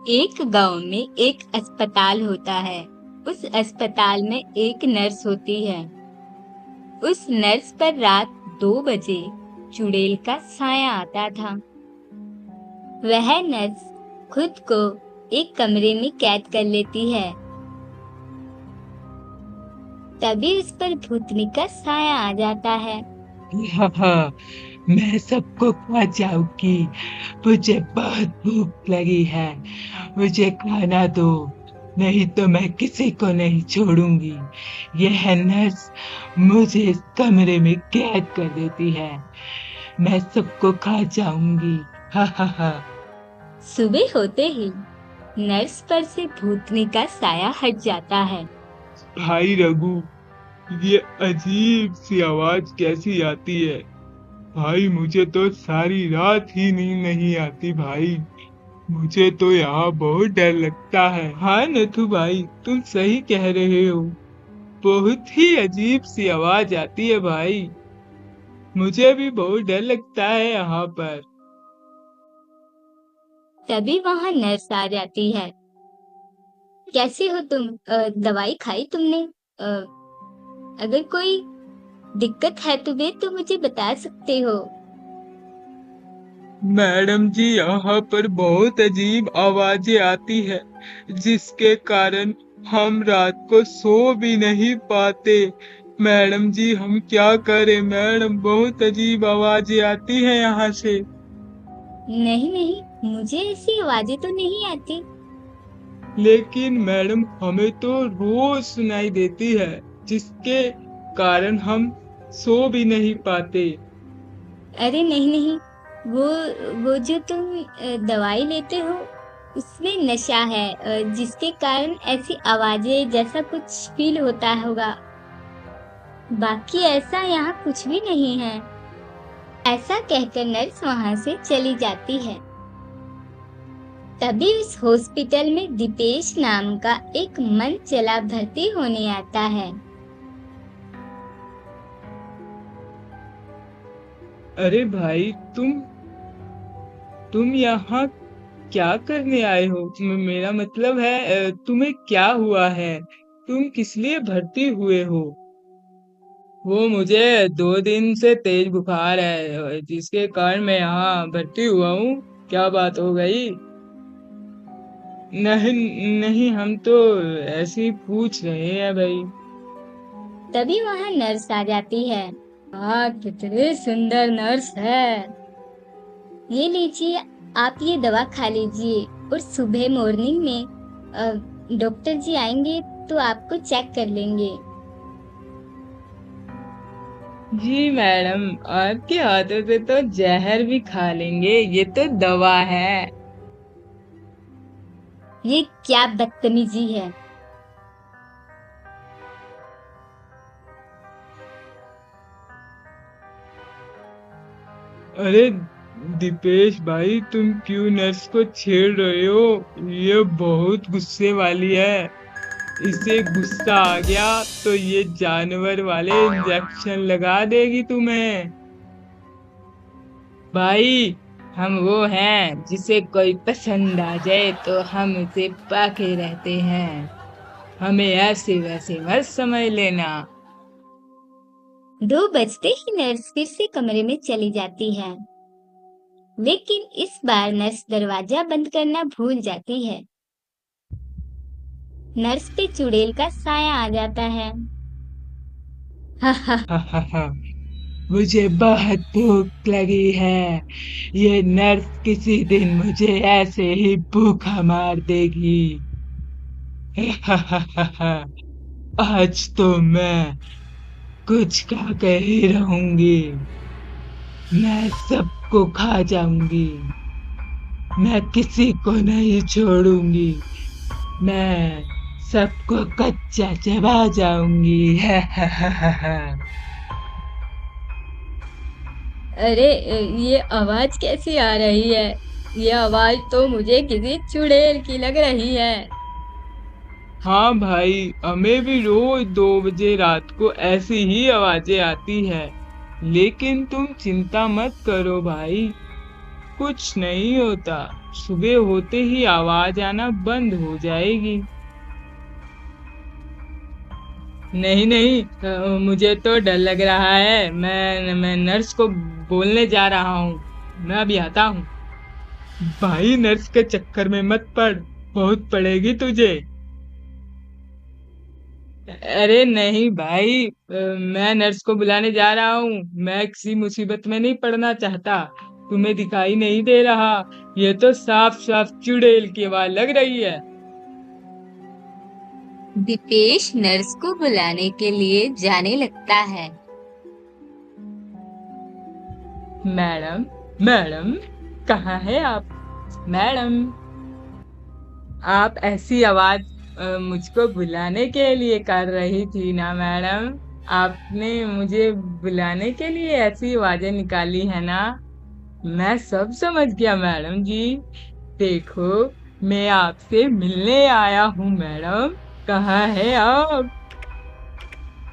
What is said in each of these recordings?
एक गांव में एक अस्पताल होता है। उस अस्पताल में एक नर्स होती है। उस नर्स पर रात 2 बजे चुड़ैल का साया आता था। वह नर्स खुद को एक कमरे में कैद कर लेती है। तभी उस पर भूतनी का साया आ जाता है। हाँ, मैं सबको खा जाऊंगी। मुझे बहुत भूख लगी है। मुझे खाना दो, नहीं तो मैं किसी को नहीं छोड़ूंगी। यह नर्स मुझे इस कमरे में कैद कर देती है। मैं सबको खा जाऊंगी। हा हा हा। सुबह होते ही नर्स पर से भूतनी का साया हट जाता है। भाई रघु, ये अजीब सी आवाज कैसी आती है? भाई मुझे तो सारी रात ही नींद नहीं आती भाई। मुझे तो यहाँ बहुत डर लगता है। हाँ नथु भाई, तुम सही कह रहे हो। बहुत ही अजीब सी आवाज आती है भाई। मुझे भी बहुत डर लगता है यहाँ पर। तभी वहां नर्स आ जाती है। कैसे हो तुम? दवाई खाई तुमने? अगर कोई दिक्कत है तुम्हें तो मुझे बता सकते हो। मैडम जी, यहाँ पर बहुत अजीब आवाजें आती है, जिसके कारण हम रात को सो भी नहीं पाते। मैडम जी, हम क्या करें? मैडम, बहुत अजीब आवाजें आती है यहाँ से। नहीं नहीं, मुझे ऐसी आवाजें तो नहीं आती। लेकिन मैडम, हमें तो रोज सुनाई देती है, जिसके कारण हम सो भी नहीं पाते। अरे नहीं नहीं, वो जो तुम दवाई लेते हो उसमें नशा है, जिसके कारण ऐसी आवाजें जैसा कुछ फील होता होगा। बाकी ऐसा यहाँ कुछ भी नहीं है। ऐसा कहकर नर्स वहां से चली जाती है। तभी उस हॉस्पिटल में दीपेश नाम का एक मन चला भर्ती होने आता है। अरे भाई, तुम यहाँ क्या करने आए हो? मेरा मतलब है, तुम्हें क्या हुआ है? तुम किस लिए भर्ती हुए हो? वो मुझे 2 दिन से तेज बुखार है, जिसके कारण मैं यहाँ भर्ती हुआ हूँ। क्या बात हो गई? नहीं नहीं, हम तो ऐसे ही पूछ रहे हैं भाई। तभी वहां नर्स आ जाती है। हाँ, कितनी सुंदर नर्स है। ये लीजिए, आप ये दवा खा लीजिए और सुबह मॉर्निंग में डॉक्टर जी आएंगे तो आपको चेक कर लेंगे। जी मैडम, आपके हाथों से तो जहर भी खा लेंगे। ये तो दवा है। ये क्या बदतमीजी है? अरे दीपेश भाई, तुम क्यों नर्स को छेड़ रहे हो? ये बहुत गुस्से वाली है। इसे गुस्सा आ गया तो ये जानवर वाले इंजेक्शन लगा देगी तुम्हें। भाई, हम वो हैं जिसे कोई पसंद आ जाए तो हम उसे पाके रहते हैं। हमें ऐसे वैसे मत समझ लेना। 2 बजते ही नर्स फिर से कमरे में चली जाती है। लेकिन इस बार नर्स दरवाजा बंद करना भूल जाती है। नर्स पे चुड़ैल का साया आ जाता है। हा हा। हा हा हा। मुझे बहुत भूख लगी है। ये नर्स किसी दिन मुझे ऐसे ही भूखा मार देगी। हा हा हा हा। आज तो मैं कुछ खा कर ही रहूंगी। मैं सबको खा जाऊंगी। मैं किसी को नहीं छोड़ूंगी। मैं सबको कच्चा चबा जाऊंगी। हा हा हा हा हा। अरे, ये आवाज कैसी आ रही है? ये आवाज तो मुझे किसी चुड़ैल की लग रही है। हाँ भाई, हमें भी रोज 2 बजे रात को ऐसी ही आवाजें आती है। लेकिन तुम चिंता मत करो भाई। कुछ नहीं होता, सुबह होते ही आवाज आना बंद हो जाएगी। नहीं नहीं, मुझे तो डर लग रहा है। मैं नर्स को बोलने जा रहा हूँ। मैं अभी आता हूँ। भाई नर्स के चक्कर में मत पड़, बहुत पड़ेगी तुझे। अरे नहीं भाई, मैं नर्स को बुलाने जा रहा हूँ। मैं किसी मुसीबत में नहीं पड़ना चाहता। तुम्हें दिखाई नहीं दे रहा? ये तो साफ साफ चुड़ैल की आवाज लग रही है। दीपेश नर्स को बुलाने के लिए जाने लगता है। मैडम, मैडम, कहाँ है आप? मैडम, आप ऐसी आवाज मुझको बुलाने के लिए कर रही थी ना मैडम? आपने मुझे बुलाने के लिए ऐसी आवाजें निकाली है ना? मैं सब समझ गया मैडम जी। देखो, मैं आपसे मिलने आया हूँ मैडम। कहाँ है आप?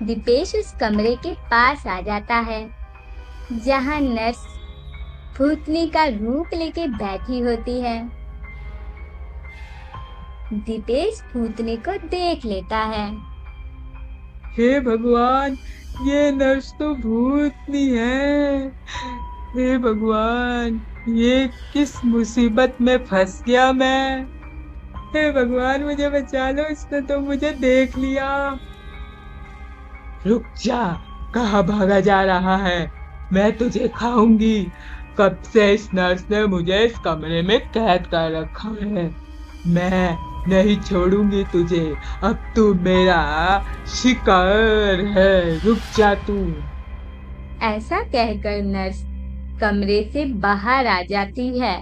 दीपेश उस कमरे के पास आ जाता है जहां नर्स भूतनी का रूप लेके बैठी होती है। दीपेश भूतनी को देख लेता है। हे भगवान, ये नर्स तो भूतनी है। हे भगवान, ये किस मुसीबत में फंस गया मैं। हे भगवान, मुझे बचा लो, इसने तो मुझे देख लिया। रुक जा, कहाँ भागा जा रहा है? मैं तुझे खाऊंगी। कब से इस नर्स ने मुझे इस कमरे में कैद कर रखा है। मैं नहीं छोड़ूंगी तुझे। अब तू मेरा शिकार है। रुक जा तू। ऐसा कहकर नर्स कमरे से बाहर आ जाती है।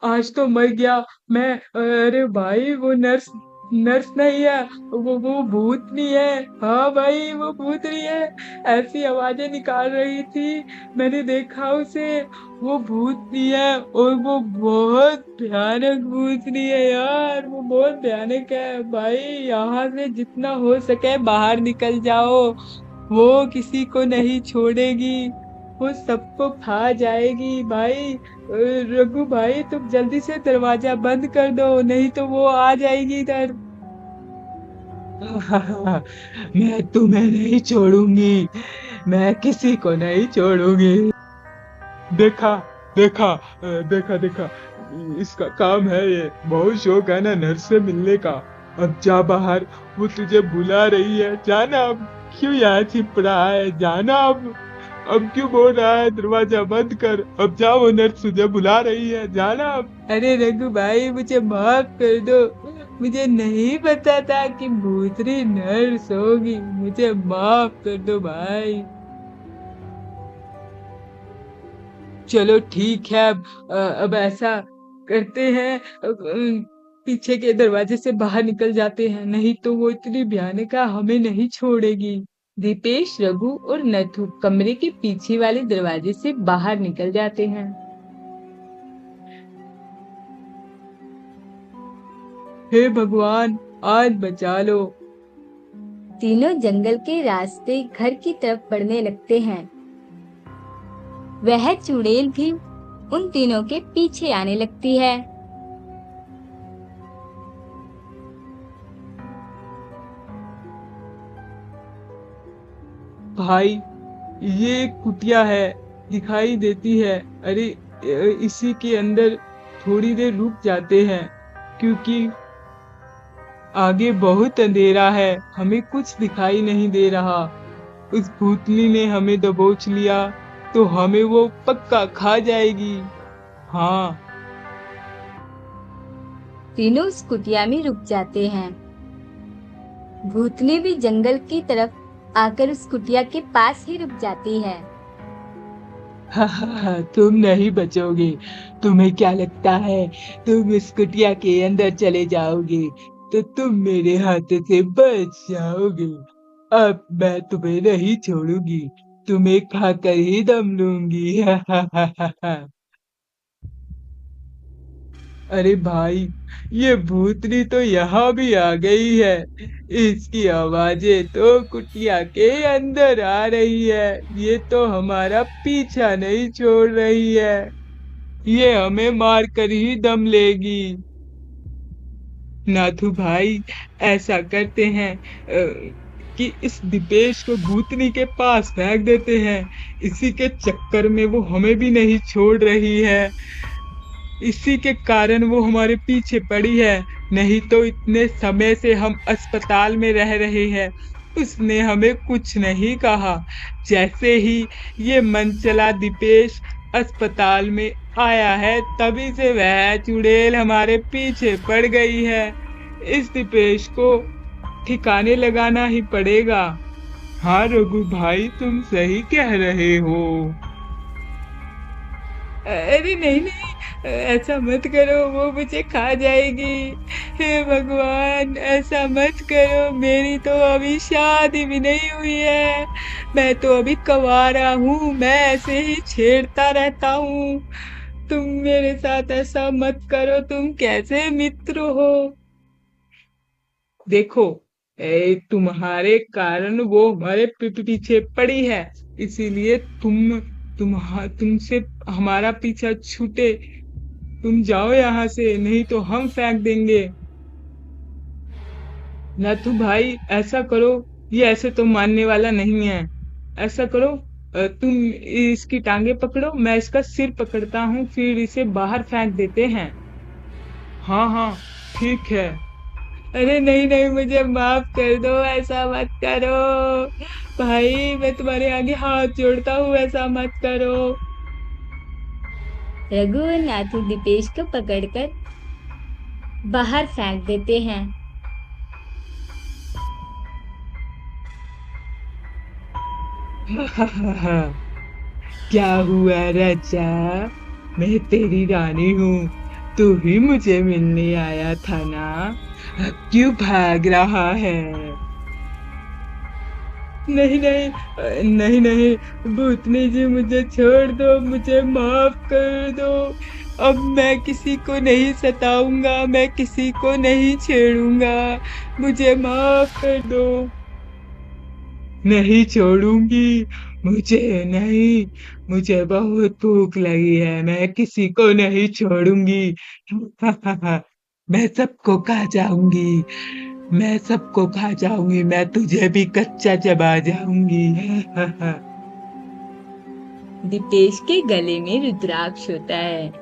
आज तो मर गया मैं। अरे भाई, वो नर्स नर्स नहीं है, वो भूतनी है। हाँ भाई, वो भूतनी है। ऐसी आवाजें निकाल रही थी, मैंने देखा उसे। वो भूतनी है और वो बहुत भयानक भूतनी है यार। वो बहुत भयानक है भाई। यहाँ से जितना हो सके बाहर निकल जाओ। वो किसी को नहीं छोड़ेगी। वो सबको खा जाएगी भाई। रघु भाई, तुम जल्दी से दरवाजा बंद कर दो, नहीं तो वो आ जाएगी इधर। मैं तुम्हें नहीं छोड़ूंगी। मैं किसी को नहीं छोड़ूंगी। देखा, देखा, देखा देखा, इसका काम है ये। बहुत शौक है ना नर्स से मिलने का। अब जा बाहर, वो तुझे बुला रही है। जाना अब। क्यों यहाँ छिप रहा है? जाना अब क्यों बोल रहा है दरवाजा बंद कर? अब जा, वो नर्स तुझे बुला रही है। जाना अब। अरे रघु भाई, मुझे माफ कर दो। मुझे नहीं पता था कि भूतरी नर्स होगी। मुझे माफ कर दो भाई। चलो ठीक है, अब ऐसा करते हैं, पीछे के दरवाजे से बाहर निकल जाते हैं, नहीं तो वो इतनी भयानक है, हमें नहीं छोड़ेगी। दीपेश, रघु और नथु कमरे के पीछे वाले दरवाजे से बाहर निकल जाते हैं। हे भगवान, आज बचा लो। तीनों जंगल के रास्ते घर की तरफ बढ़ने लगते हैं। वह चुड़ैल भी उन तीनों के पीछे आने लगती है। भाई, ये एक कुटिया है, दिखाई देती है। अरे, इसी के अंदर थोड़ी देर रुक जाते हैं, क्योंकि आगे बहुत अंधेरा है, हमें कुछ दिखाई नहीं दे रहा। उस भूतनी ने हमें दबोच लिया तो हमें वो पक्का खा जाएगी। हाँ। तीनों उस कुटिया में रुक जाते हैं। भूतनी भी जंगल की तरफ आकर उस कुटिया के पास ही रुक जाती है। तुम नहीं बचोगे। तुम्हें क्या लगता है तुम इस कुटिया के अंदर चले जाओगे तो तुम मेरे हाथ से बच जाओगे? अब मैं तुम्हें नहीं छोड़ूंगी, तुम्हें खाकर ही दम लूंगी। अरे भाई, ये भूतनी तो यहाँ भी आ गई है। इसकी आवाजें तो कुटिया के अंदर आ रही है। ये तो हमारा पीछा नहीं छोड़ रही है। ये हमें मार कर ही दम लेगी। नाथू भाई, ऐसा करते हैं कि इस दीपेश को भूतनी के पास फेंक देते हैं। इसी के चक्कर में वो हमें भी नहीं छोड़ रही है। इसी के कारण वो हमारे पीछे पड़ी है। नहीं तो इतने समय से हम अस्पताल में रह रहे हैं, उसने हमें कुछ नहीं कहा। जैसे ही ये मनचला दीपेश अस्पताल में आया है, तभी से वह चुड़ैल हमारे पीछे पड़ गई है। इस दीपेश को ठिकाने लगाना ही पड़ेगा। हाँ रघु भाई, तुम सही कह रहे हो। अरे नहीं नहीं, ऐसा मत करो, वो मुझे खा जाएगी। हे भगवान, ऐसा मत करो। मेरी तो अभी शादी भी नहीं हुई है। मैं तो अभी कंवारा हूँ। मैं ऐसे ही छेड़ता रहता हूँ। तुम मेरे साथ ऐसा मत करो। तुम कैसे मित्र हो? देखो, तुम्हारे कारण वो हमारे पीछे पड़ी है। इसीलिए तुमसे हमारा पीछा छूटे। तुम जाओ यहाँ से, नहीं तो हम फेंक देंगे। नथु भाई, ऐसा करो, ये ऐसे तो मानने वाला नहीं है। ऐसा करो, तुम इसकी टांगे पकड़ो, मैं इसका सिर पकड़ता हूँ, फिर इसे बाहर फेंक देते हैं। हाँ हाँ, ठीक है। अरे नहीं नहीं, मुझे माफ कर दो, ऐसा मत करो। भाई, मैं तुम्हारे आगे हाथ जोड़ता हूँ, ऐसा मत करो। रघु और नाथू दीपेश को पकड़कर बाहर फेंक देते हैं। क्या हुआ राजा? मैं तेरी रानी हूँ। तू ही मुझे मिलने आया था ना? अब क्यों भाग रहा है? नहीं नहीं, नहीं नहीं, भूतनी जी मुझे छोड़ दो, मुझे माफ कर दो। अब मैं किसी को नहीं सताऊंगा, मैं किसी को नहीं छेड़ूंगा। मुझे माफ कर दो। नहीं छोड़ूंगी। मुझे नहीं, मुझे बहुत भूख लगी है। मैं किसी को नहीं छोड़ूंगी। मैं सबको खा जाऊंगी। मैं सबको खा जाऊंगी। मैं तुझे भी कच्चा चबा जाऊंगी। दीपेश के गले में रुद्राक्ष होता है,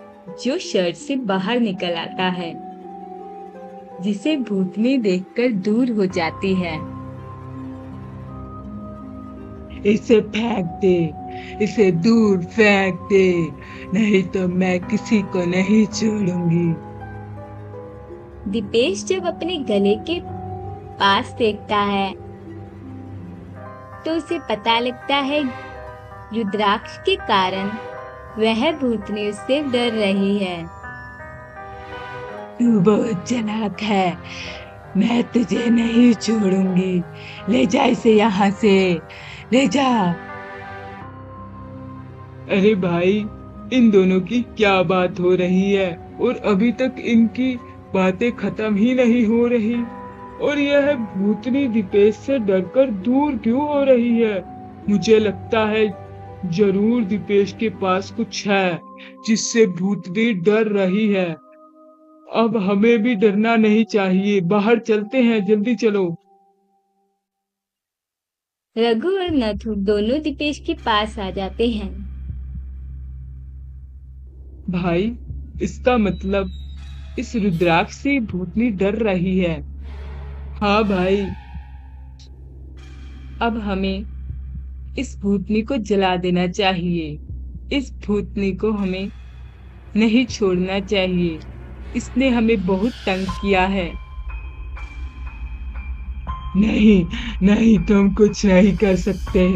जो शर्ट से बाहर निकल आता है, जिसे भूतनी देखकर दूर हो जाती है। इसे फेंक दे, इसे दूर फेंक दे, नहीं तो मैं किसी को नहीं छोड़ूंगी। दीपेश जब अपने गले के पास देखता है, तो उसे पता लगता है रुद्राक्ष के कारण वह भूतनी उससे डर रही है। तू बहुत चालाक है। मैं तुझे नहीं छोड़ूंगी। ले जा इसे यहाँ से, ले जा। अरे भाई, इन दोनों की क्या बात हो रही है? और अभी तक इनकी बातें खत्म ही नहीं हो रही। और यह भूतनी दीपेश से डरकर दूर क्यों हो रही है? मुझे लगता है जरूर दीपेश के पास कुछ है, जिससे भूतनी डर रही है। अब हमें भी डरना नहीं चाहिए। बाहर चलते हैं, जल्दी चलो। रघु और नथु दोनों दीपेश के पास आ जाते हैं। भाई, इसका मतलब इस रुद्राक्ष से भूतनी डर रही है। हाँ भाई, अब हमें इस भूतनी को जला देना चाहिए। इस भूतनी को हमें नहीं छोड़ना चाहिए। इसने हमें बहुत तंग किया है। नहीं नहीं, तुम कुछ नहीं कर सकते।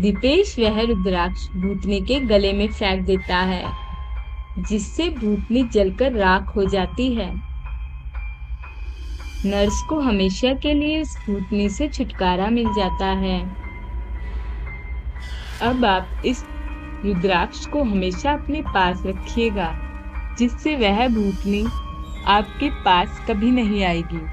दीपेश वह रुद्राक्ष भूतनी के गले में फेंक देता है, जिससे भूतनी जलकर राख हो जाती है। नर्स को हमेशा के लिए इस भूतनी से छुटकारा मिल जाता है। अब आप इस रुद्राक्ष को हमेशा अपने पास रखिएगा। जिससे वह भूतनी आपके पास कभी नहीं आएगी।